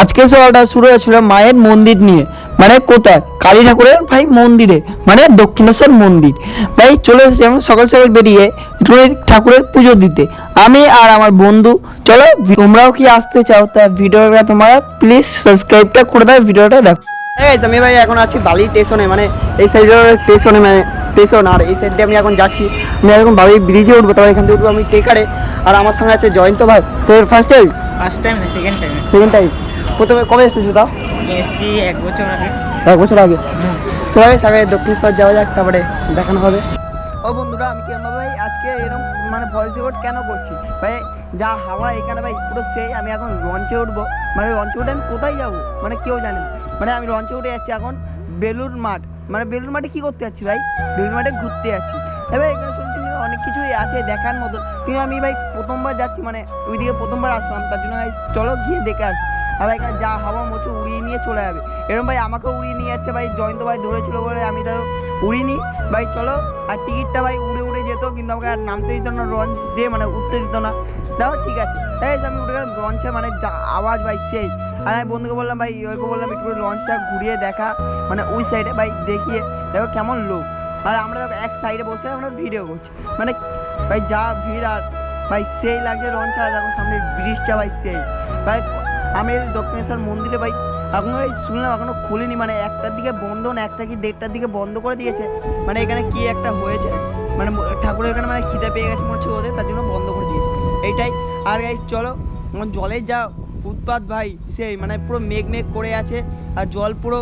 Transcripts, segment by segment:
আজকে সকালটা শুরু হয়েছিল মায়ের মন্দির নিয়ে, মানে কোথায় কালী ঠাকুরের ভাই মন্দিরে, মানে দক্ষিণেশ্বর মন্দির। ভাই চলে এসেছি আমি সকাল সকাল বেরিয়ে একটু ঠাকুরের পুজো দিতে, আমি আর আমার বন্ধু। চলো তোমরাও কি আসতে চাও তা ভিডিওটা তোমরা প্লিজ সাবস্ক্রাইবটা করে দাও, ভিডিওটা দেখো। আমি ভাই এখন আছি বালি স্টেশনে, মানে এই সাইডের স্টেশনে, মানে স্টেশন, আর এই সাইড দিয়ে আমি এখন যাচ্ছি। আমি এখন বালি ব্রিজে উঠবো, তারপর এখান থেকে উঠবো আমি টেকারে। আর আমার সঙ্গে আছে জয়ন্ত ভাই। তোর ফার্স্ট টাইম? ফার্স্ট টাইম না, সেকেন্ড টাইম। প্রথমে কবে এসেছিস তাও? এসছি 1 বছর আগে। 1 বছর আগে। চলে গেছে আগে দক্ষিণেশ্বর যাওয়া যাক, তারপরে দেখানো হবে। ও বন্ধুরা, আমি কেমন ভাই আজকে এরকম মানে ভয়েস রেকর্ড কেন করছি ভাই, যা হাওয়া এখানে ভাই পুরো সেই। আমি এখন লঞ্চে উঠবো, মানে লঞ্চে উঠে আমি কোথায় যাবো মানে কেউ জানে না। মানে আমি লঞ্চে উঠে যাচ্ছি এখন বেলুর মাঠ। মানে বেলুর মাঠে কী করতে যাচ্ছি ভাই? বেলুর মাঠে ঘুরতে যাচ্ছি। এবার এখানে শুনছি অনেক কিছুই আছে দেখার মতন, কিন্তু আমি ভাই প্রথমবার যাচ্ছি, মানে ওইদিকে প্রথমবার আসলাম, তার জন্য ভাই চলো গিয়ে দেখে আসি। আর ভাই এখানে যা হাওয়া মোচে উড়িয়ে নিয়ে চলে যাবে, এরকম ভাই আমাকেও উড়িয়ে নিয়ে যাচ্ছে ভাই। জয়ন্ত ভাই ধরেছিল বলে আমি তাও উড়িনি ভাই। চলো, আর টিকিটটা ভাই উড়ে উড়ে যেত, কিন্তু আমাকে আর নামতে দিত না লঞ্চ দিয়ে, মানে উঠতে দিত না। তাও ঠিক আছে, তাই আমি উঠে গেলাম লঞ্চে, মানে যা আওয়াজ ভাই সেই। আর আমি বন্ধুকে বললাম ভাই, ওইকে বললাম একটু লঞ্চটা ঘুরিয়ে দেখা, মানে ওই সাইডে ভাই দেখিয়ে দেখো কেমন লোক। আর আমরা দেখো এক সাইডে বসে আমরা ভিডিও করছি, মানে ভাই যা ভিড়, আর ভাই সেই লাগছে লঞ্চে। আর দেখো সামনে ব্রিজটা ভাই সেই। ভাই আমি দক্ষিণেশ্বর মন্দিরে ভাই এখনো ভাই শুনলাম এখনো খুলিনি, মানে 1টার দিকে বন্ধ, না 1টা কি 1:30টার দিকে বন্ধ করে দিয়েছে। মানে এখানে কি একটা হয়েছে, মানে ঠাকুরের এখানে মানে খিদে পেয়ে গেছে মনে হচ্ছে ওদের, তার জন্য বন্ধ করে দিয়েছে এইটাই। আর গাইস চলো, জলের যা উৎপাত ভাই সেই, মানে পুরো মেঘ মেঘ করে আছে, আর জল পুরো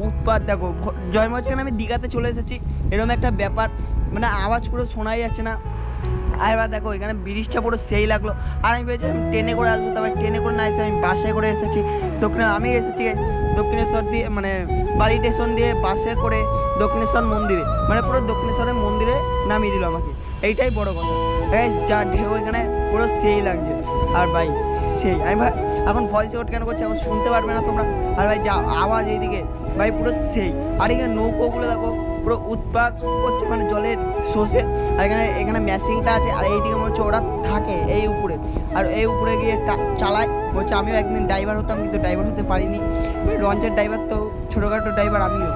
উৎপাত দেখো। জয় মনে হচ্ছে এখানে আমি দীঘাতে চলে এসেছি, এরকম একটা ব্যাপার, মানে আওয়াজ পুরো শোনাই যাচ্ছে না। আর এবার দেখো এখানে ব্রিজটা পুরো সেই লাগলো। আর আমি ভেবেছিলাম ট্রেনে করে আসবো, তারপরে ট্রেনে করে না এসে আমি বাসে করে এসেছি। আমি এসেছি দক্ষিণেশ্বর দিয়ে, মানে বালি স্টেশন দিয়ে বাসে করে দক্ষিণেশ্বর মন্দিরে, মানে পুরো দক্ষিণেশ্বরের মন্দিরে নামিয়ে দিল আমাকে, এইটাই বড় কথা। যা ঢেউ এখানে পুরো সেই লাগছে। আর ভাই সেই আমি ভাই এখন ভয়েস রেকর্ড কেন করছি এখন শুনতে পারবে না তোমরা। আর ভাই যা আওয়াজ এইদিকে ভাই পুরো সেই। আর এখানে নৌকোগুলো দেখো পুরো উৎপাত করছে, মানে জলের শোষে। আর এখানে ম্যাশিংটা আছে, আর এইদিকে মনে হচ্ছে ওরা থাকে এই উপরে, আর এই উপরে গিয়ে চালায়। বলছে আমিও একদিন ড্রাইভার হতাম, কিন্তু ড্রাইভার হতে পারিনি। লঞ্চের ড্রাইভার তো ছোটোখাটো ড্রাইভার আমিও।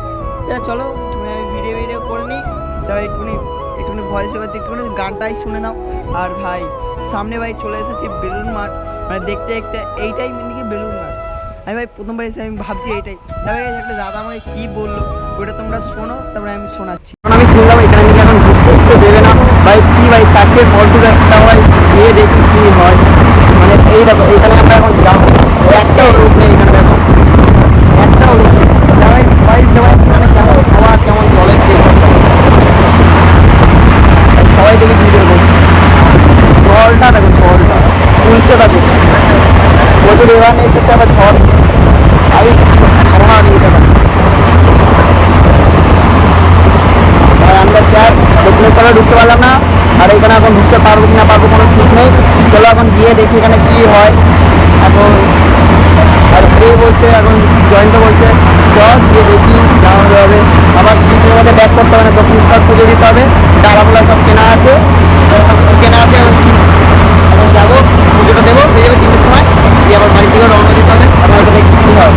চলো তুমি আমি ভিডিও করে নিই, তারপর একটুখানি ভয়েস করতে একটুখানি গানটাই শুনে নাও। আর ভাই সামনে ভাই চলে এসেছি বেলুন মাঠ, মানে দেখতে দেখতে এইটাই নাকি বেলুন মাঠ। আমি ভাই প্রথমবার এসে আমি ভাবছি এইটাই। তারপরে একটা দাদা আমাকে কী বললো ওটা তোমরা শোনো, তারপরে আমি শোনাচ্ছি। আমি শুনলাম এখানে নাকি এখন ঘুরতে দেবে না ভাই। কি ভাই 4টে পর্যন্ত একটা ভাই গিয়ে দেখি কী হয়। মানে এই দেখো এখানে আমরা এখন যাবো, একটাও রূপ নেই এখানে, দেখো একটাও রূপ নেই। ভাই মানে কেমন খাওয়া, কেমন জলের টেস্ট, সবাই দেখে ভিডিও করছি। জলটা দেখো, জলটা তুলছে দেখো, প্রচুর এবার এসেছে আবার ঝড়। আমি খাওয়া নিয়ে যাবো। আর আমরা স্যার দক্ষিণেশ্বরে ঢুকতে পারলাম না, আর এখানে এখন ঢুকতে পারবো কি না পারবো কোনো ঠিক নেই। চলো এখন গিয়ে দেখি এখানে কী হয় এখন। আর বলছে এখন জয়ন্ত বলছে চল গিয়ে দেখি যাওয়া হবে। আবার কিছুর মধ্যে ব্যাক করতে হবে না, দক্ষিণেশ্বর পুজো দিতে হবে, ডালাগুলো সব কেনা আছে, সব কিছু কেনা আছে। এখন যাবো, পুজোটা দেবো, হয়ে যাবে 3টের সময়, দিয়ে আবার বাড়ি থেকে রওনা দিতে হবে। আপনার ওটা দেখি কী হয়।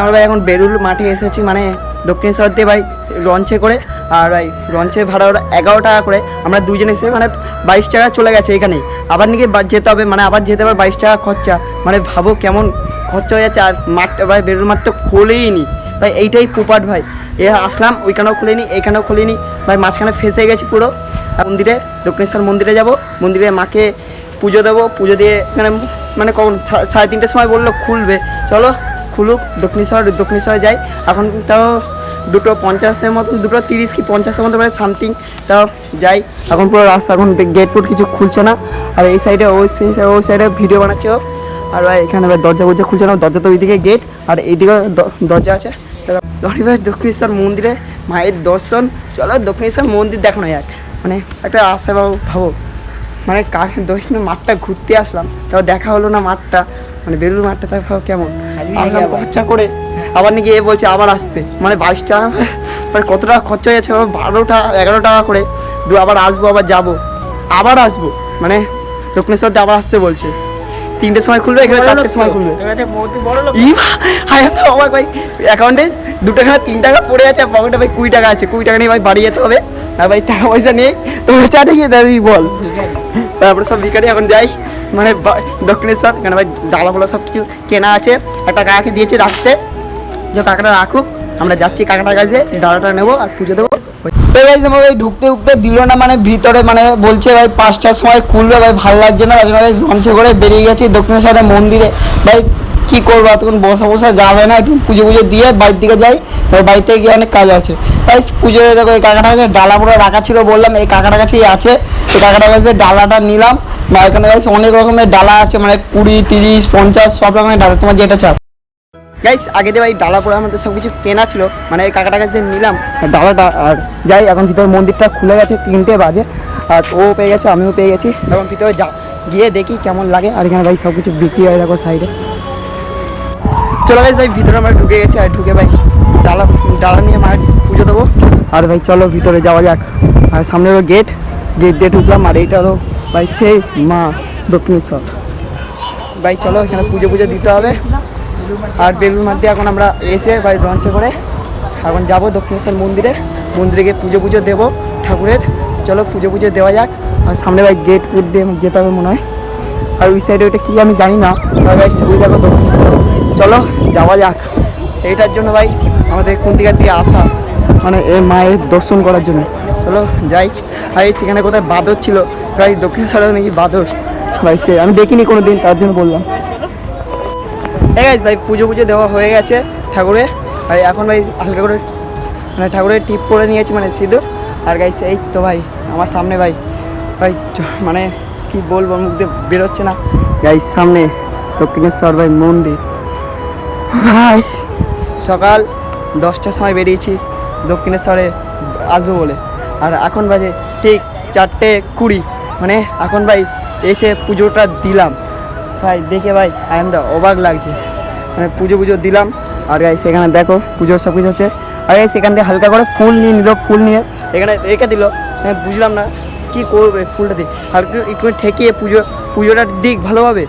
আমরা ভাই এখন বেলুর মাঠে এসেছি, মানে দক্ষিণেশ্বর দিয়ে ভাই লঞ্চে করে। আর ভাই লঞ্চের ভাড়া ওরা 11 টাকা করে, আমরা দুজনে এসে মানে 22 টাকা চলে গেছে এখানেই। আবার নাকি যেতে হবে, মানে আবার যেতে হবে 22 টাকা খরচা। মানে ভাবো কেমন খরচা হয়ে যাচ্ছে। আর মাঠটা ভাই বেলুর মাঠ তো খোলেই নি ভাই, এইটাই পোপাট ভাই। আসলাম ওইখানেও খুলিনি, এইখানেও খুলিনি ভাই, মাঝখানে ফেসে গেছি পুরো। মন্দিরে দক্ষিণেশ্বর মন্দিরে যাব, মন্দিরে মাকে পুজো দেবো, পুজো দিয়ে এখানে মানে কখন 3:30টের সময় বললো খুলবে। চলো খুলুক, দক্ষিণেশ্বরে যাই। এখন তাও 2:50 মতো, 2:30 কি 50-এর মতো মানে সামথিং, তাও যাই। এখন পুরো রাস্তা এখন গেট ফুট কিছু খুলছে না। আর এই সাইডে ওই সাইডে ভিডিও বানাচ্ছে ও। আর ভাই এখানে ভাই দরজা খুলছে না, দরজা তো ওইদিকে গেট, আর এইদিকে দরজা আছে। ভাই দক্ষিণেশ্বর মন্দিরে মায়ের দর্শন। চলো দক্ষিণেশ্বর মন্দির দেখো না এক, মানে একটা আশা ভাবো, মানে দক্ষিণ মাঠটা ঘুরতে আসলাম, তাও দেখা হলো না মাঠটা, মানে বেলুর মাঠটা তাই ভাবো কেমন আসলাম খরচা করে। আবার নাকি বলছে আবার আসতে, মানে 22 টাকা, মানে কত টাকা খরচা হয়ে যাচ্ছে, 11 টাকা করে। আবার আসবো, আবার যাবো, আবার আসবো, মানে দক্ষিণেশ্বর দিয়ে আবার আসতে বলছে। 3টের সময় খুলবে, এখানে 4টের সময় খুলবে। বড় লোক। হায় তো আমার ভাই অ্যাকাউন্টে 2 টাকা 3 টাকা পড়ে আছে, পকেটে ভাই 20 টাকা আছে, 20 টাকা নিয়ে ভাই বাড়ি যেতে হবে। আর ভাই টাকা পয়সা নেই, তোমরা চাটে গিয়ে দাবি বল। তারপরে সব ভিখারি এখন যাই মানে দক্ষিণেশ্বর, কেন ভাই ডালা ফলা সব কিছু কেনা আছে, একটা কাকাকে দিয়েছে রাখতে, যে কাকাটা রাখুক, আমরা যাচ্ছি কাকাটার কাছে, ডালাটা নেবো আর পুজো দেবো। তো গাইস আমার ভাই ঢুকতে ঢুকতে দিল না, মানে ভিতরে মানে বলছে ভাই 5টার সময় খুলবে, ভাই ভালো লাগছে না, তার জন্য ভাই লঞ্চে করে বেরিয়ে গেছি দক্ষিণেশ্বরের মন্দিরে। ভাই কি করবো, এতক্ষণ বসা যাবে না, একটু পুজো দিয়ে বাড়ির দিকে যাই, এবার বাড়িতে গিয়ে অনেক কাজ আছে। ভাই পুজোরে দেখো এই কাকাটার কাছে ডালা পুরো রাখা ছিল, বললাম এই কাকাটার কাছেই আছে, এই কাকাটার কাছে ডালাটা নিলাম। বা এখানে গাইস অনেক রকমের ডালা আছে, মানে 20, 30, 50 সব রকমের ডালা, তোমার যেটা চাও। গাইস আগে দিয়ে ভাই ডালা পরে আমাদের সব কিছু কেনা ছিল, মানে এই কাকাটার কাছে নিলাম ডালাটা। আর যাই এখন ভিতরে, মন্দিরটা খুলে গেছে, 3টে বাজে, আর ও পেয়ে গেছে, আমিও পেয়ে গেছি। এখন ভিতরে গিয়ে দেখি কেমন লাগে। আর এখানে ভাই সব কিছু বিক্রি হয়ে দেখো সাইডে। চলো গাইস ভাই ভিতরে আমরা ঢুকে গেছি, আর ঢুকে ভাই ডালা নিয়ে মায়ের পুজো দেবো। আর ভাই চলো ভিতরে যাওয়া যাক। আর সামনে হলো গেট দিয়ে ঢুকলাম, আর এইটা হলো ভাই সেই মা দক্ষিণেশ্বর। ভাই চলো এখানে পুজো দিতে হবে। আর বেলুর মধ্যে এখন আমরা এসে ভাই লঞ্চে করে এখন যাবো দক্ষিণেশ্বর মন্দিরে গিয়ে পুজো দেবো ঠাকুরের। চলো পুজো দেওয়া যাক। আর সামনে ভাই গেট দিয়ে যেতে হবে মনে হয়, আর ওই সাইডে ওইটা কি আমি জানি না, তবে ভাই ওই দেখো দক্ষিণেশ্বর। চলো যাওয়া যাক। এইটার জন্য ভাই আমাদের কোন দিকের দিয়ে আসা, মানে এই মায়ের দর্শন করার জন্য। চলো যাই। আর এই সেখানে কোথায় বাঁদর ছিল, ভাই দক্ষিণেশ্বরে নাকি বাঁদর, ভাই সে আমি দেখিনি কোনো দিন, তার জন্য বললাম। ঠিক আছে ভাই পুজো দেওয়া হয়ে গেছে ঠাকুরে। ভাই এখন ভাই হালকা করে মানে ঠাকুরের টিপ করে নিয়েছি, মানে সিঁদুর। আর গাইস এই তো ভাই আমার সামনে ভাই মানে কি বলবো, মুখ দিয়ে বেরোচ্ছে না। গাইস সামনে দক্ষিণেশ্বর ভাই মন্দির। ভাই সকাল 10টার সময় বেরিয়েছি দক্ষিণেশ্বরে আসবো বলে, আর এখন বাজে ঠিক 4:20, মানে এখন ভাই এসে পুজোটা দিলাম। ভাই দেখে ভাই অবাক লাগছে, মানে পুজো দিলাম। আর গাই সেখানে দেখো পুজোর সব কিছু হচ্ছে। আর এই সেখান থেকে হালকা করে ফুল নিয়ে এখানে রেখে দিল। হ্যাঁ বুঝলাম না কী করবে ফুলটা দিয়ে, হালকা একটুখানি ঠেকিয়ে পুজোটা দিক ভালোভাবে,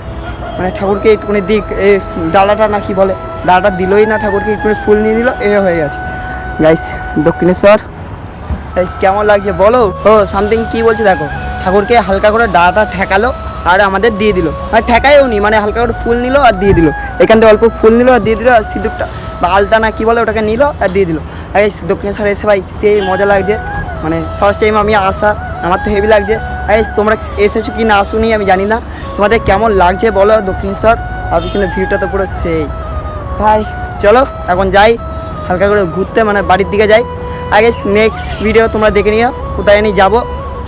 মানে ঠাকুরকে একটুখানি দিক, এই ডালাটা না কি বলে, ডালাটা দিলই না, ঠাকুরকে একটুখানি ফুল নিয়ে দিল, এ হয়ে গেছে। গাইস দক্ষিণেশ্বর গাইস কেমন লাগছে বলো। ও সামথিং কী বলছে দেখো, ঠাকুরকে হালকা করে ডালাটা ঠেকালো আর আমাদের দিয়ে দিল, আর ঠেকায়ও নি, মানে হালকা করে ফুল নিল আর দিয়ে দিল। এখান থেকে অল্প ফুল নিল আর দিয়ে দিল, আর সিঁদুরটা বা আলতা না কী বলে ওটাকে নিল আর দিয়ে দিল। আর এই দক্ষিণেশ্বরে এসে ভাই সেই মজা লাগছে, মানে ফার্স্ট টাইম আমি আসা, আমার তো হেভি লাগছে। আর তোমরা এসেছো কি না আসুনি আমি জানি না, তোমাদের কেমন লাগছে বলো দক্ষিণেশ্বর। আর পিছনে ভিউটা তো পুরো সেই। ভাই চলো এখন যাই হালকা করে ঘুরতে, মানে বাড়ির দিকে যাই। আগে নেক্সট ভিডিও তোমরা দেখে নিও কোথায় নিয়ে যাবো।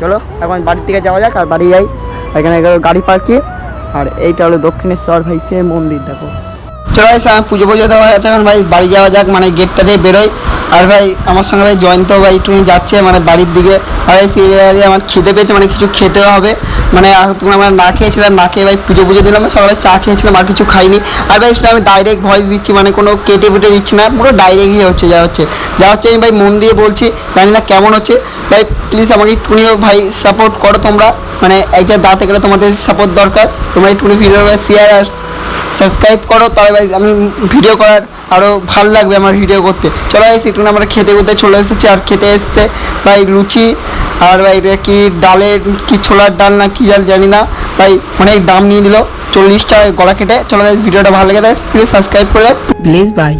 চলো এখন বাড়ির দিকে যাওয়া যাক, আর বাড়ি যাই। এখানে গাড়ি পার্কে, আর এইটা হলো দক্ষিণেশ্বর ভাই সে মন্দির দেখো। চলো ভাই পুজো দেওয়া হয়েছে, এখন ভাই বাড়ি যাওয়া যাক, মানে গেটটা দিয়ে বেরোই। আর ভাই আমার সঙ্গে ভাই জয়ন্ত ভাই একটু যাচ্ছে মানে বাড়ির দিকে। আর ভাই সেই আমার খিদে পেয়েছে, মানে কিছু খেতে হবে, মানে তখন আমরা না খেয়েছিলাম, না খেয়ে ভাই পুজো দিলাম, সকালে চা খেয়েছিলাম আর কিছু খাইনি। আর ভাই আমি ডাইরেক্ট ভয়েস দিচ্ছি, মানে কোনো কেটে দিচ্ছি না, পুরো ডাইরেক্টই হচ্ছে যা হচ্ছে আমি ভাই মন দিয়ে বলছি, জানি না কেমন হচ্ছে। ভাই প্লিজ আমাকে একটুখানিও ভাই সাপোর্ট করো তোমরা, মানে একটা দাঁড়াতে গেলে তোমাদের সাপোর্ট দরকার। তোমরা একটুখানি ভিডিও শেয়ার আর সাবস্ক্রাইব করো, তবে ভাই আমি ভিডিও করার আরও ভালো লাগবে আমার ভিডিও করতে। চলো ভাই একটু আমরা খেতে চলে এসেছি। আর খেতে আসতে ভাই লুচি, আর ভাই এটা কি ডালের কি ছোলার ডাল না কি জানি না, ভাই অনেক দাম নিয়ে দিল 40 টাকা গলা কেটে। চলো ভাই ভিডিওটা ভালো লেগে থাকে প্লিজ সাবস্ক্রাইব করে প্লিজ ভাই।